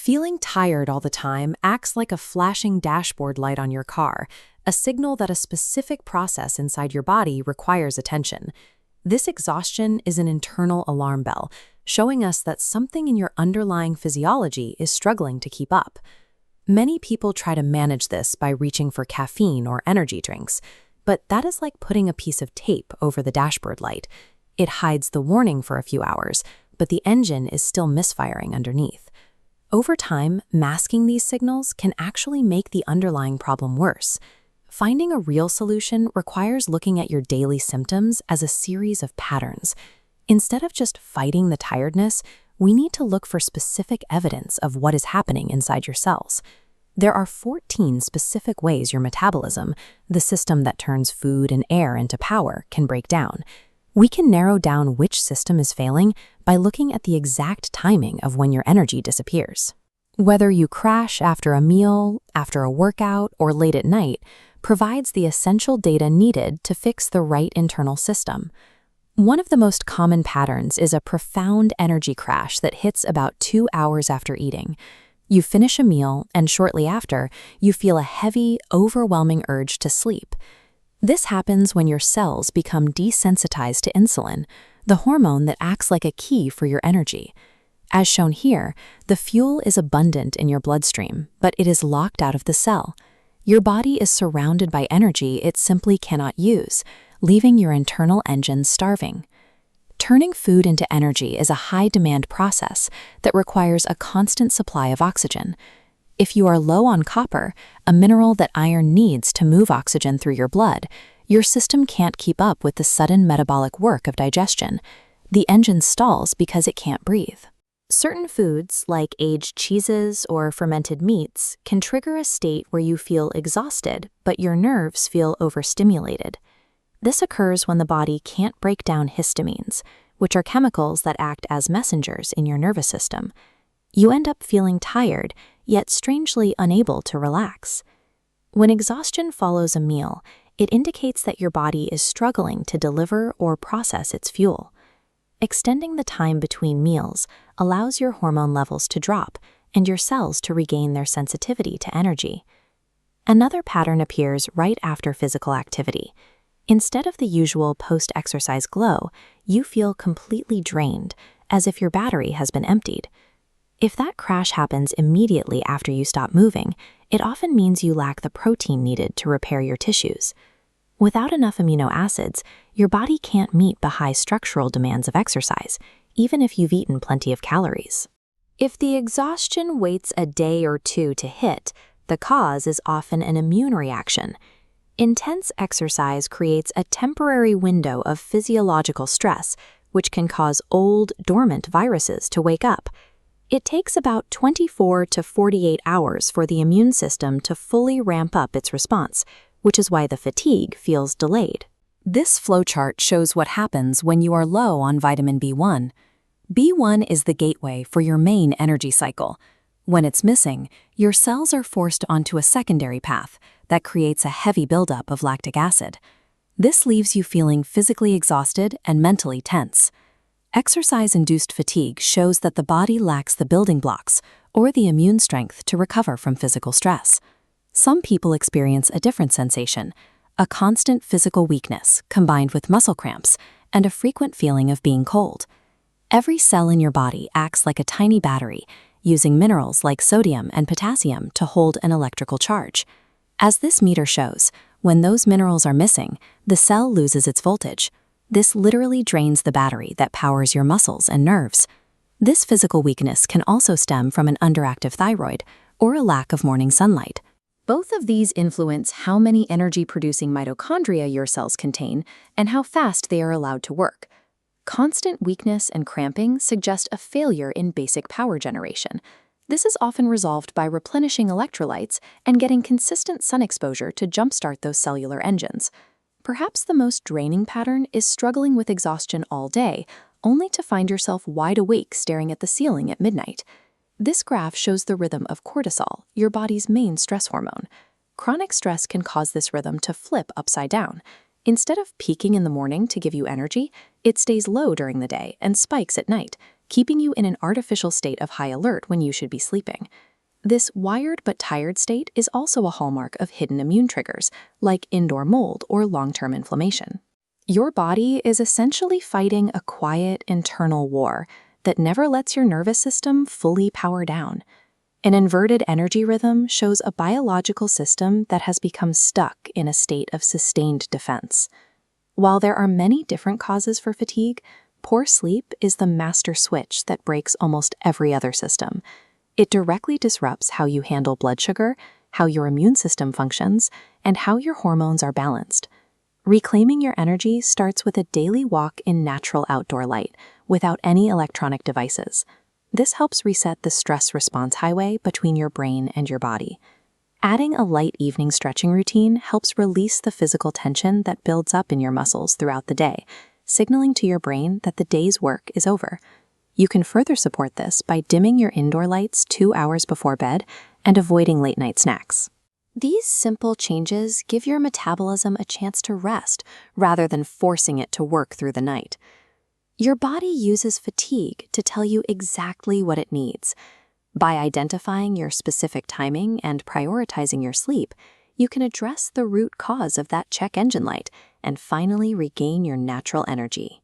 Feeling tired all the time acts like a flashing dashboard light on your car, a signal that a specific process inside your body requires attention. This exhaustion is an internal alarm bell, showing us that something in your underlying physiology is struggling to keep up. Many people try to manage this by reaching for caffeine or energy drinks, but that is like putting a piece of tape over the dashboard light. It hides the warning for a few hours, but the engine is still misfiring underneath. Over time, masking these signals can actually make the underlying problem worse. Finding a real solution requires looking at your daily symptoms as a series of patterns. Instead of just fighting the tiredness, we need to look for specific evidence of what is happening inside your cells. There are 14 specific ways your metabolism, the system that turns food and air into power, can break down. We can narrow down which system is failing by looking at the exact timing of when your energy disappears. Whether you crash after a meal, after a workout, or late at night, provides the essential data needed to fix the right internal system. One of the most common patterns is a profound energy crash that hits about 2 hours after eating. You finish a meal, and shortly after, you feel a heavy, overwhelming urge to sleep. This happens when your cells become desensitized to insulin, the hormone that acts like a key for your energy. As shown here, the fuel is abundant in your bloodstream, but it is locked out of the cell. Your body is surrounded by energy it simply cannot use, leaving your internal engine starving. Turning food into energy is a high-demand process that requires a constant supply of oxygen. If you are low on copper, a mineral that iron needs to move oxygen through your blood, your system can't keep up with the sudden metabolic work of digestion. The engine stalls because it can't breathe. Certain foods, like aged cheeses or fermented meats, can trigger a state where you feel exhausted, but your nerves feel overstimulated. This occurs when the body can't break down histamines, which are chemicals that act as messengers in your nervous system. You end up feeling tired, yet strangely unable to relax. When exhaustion follows a meal, it indicates that your body is struggling to deliver or process its fuel. Extending the time between meals allows your hormone levels to drop and your cells to regain their sensitivity to energy. Another pattern appears right after physical activity. Instead of the usual post-exercise glow, you feel completely drained, as if your battery has been emptied. If that crash happens immediately after you stop moving, it often means you lack the protein needed to repair your tissues. Without enough amino acids, your body can't meet the high structural demands of exercise, even if you've eaten plenty of calories. If the exhaustion waits a day or two to hit, the cause is often an immune reaction. Intense exercise creates a temporary window of physiological stress, which can cause old, dormant viruses to wake up. It takes about 24 to 48 hours for the immune system to fully ramp up its response, which is why the fatigue feels delayed. This flowchart shows what happens when you are low on vitamin B1. B1 is the gateway for your main energy cycle. When it's missing, your cells are forced onto a secondary path that creates a heavy buildup of lactic acid. This leaves you feeling physically exhausted and mentally tense. Exercise-induced fatigue shows that the body lacks the building blocks or the immune strength to recover from physical stress. Some people experience a different sensation, a constant physical weakness combined with muscle cramps and a frequent feeling of being cold. Every cell in your body acts like a tiny battery, using minerals like sodium and potassium to hold an electrical charge. As this meter shows, when those minerals are missing, the cell loses its voltage. This literally drains the battery that powers your muscles and nerves. This physical weakness can also stem from an underactive thyroid or a lack of morning sunlight. Both of these influence how many energy-producing mitochondria your cells contain and how fast they are allowed to work. Constant weakness and cramping suggest a failure in basic power generation. This is often resolved by replenishing electrolytes and getting consistent sun exposure to jumpstart those cellular engines. Perhaps the most draining pattern is struggling with exhaustion all day, only to find yourself wide awake staring at the ceiling at midnight. This graph shows the rhythm of cortisol, your body's main stress hormone. Chronic stress can cause this rhythm to flip upside down. Instead of peaking in the morning to give you energy, it stays low during the day and spikes at night, keeping you in an artificial state of high alert when you should be sleeping. This wired but tired state is also a hallmark of hidden immune triggers, like indoor mold or long-term inflammation. Your body is essentially fighting a quiet internal war that never lets your nervous system fully power down. An inverted energy rhythm shows a biological system that has become stuck in a state of sustained defense. While there are many different causes for fatigue, poor sleep is the master switch that breaks almost every other system. It directly disrupts how you handle blood sugar, how your immune system functions, and how your hormones are balanced. Reclaiming your energy starts with a daily walk in natural outdoor light, without any electronic devices. This helps reset the stress response highway between your brain and your body. Adding a light evening stretching routine helps release the physical tension that builds up in your muscles throughout the day, signaling to your brain that the day's work is over. You can further support this by dimming your indoor lights 2 hours before bed and avoiding late-night snacks. These simple changes give your metabolism a chance to rest rather than forcing it to work through the night. Your body uses fatigue to tell you exactly what it needs. By identifying your specific timing and prioritizing your sleep, you can address the root cause of that check engine light and finally regain your natural energy.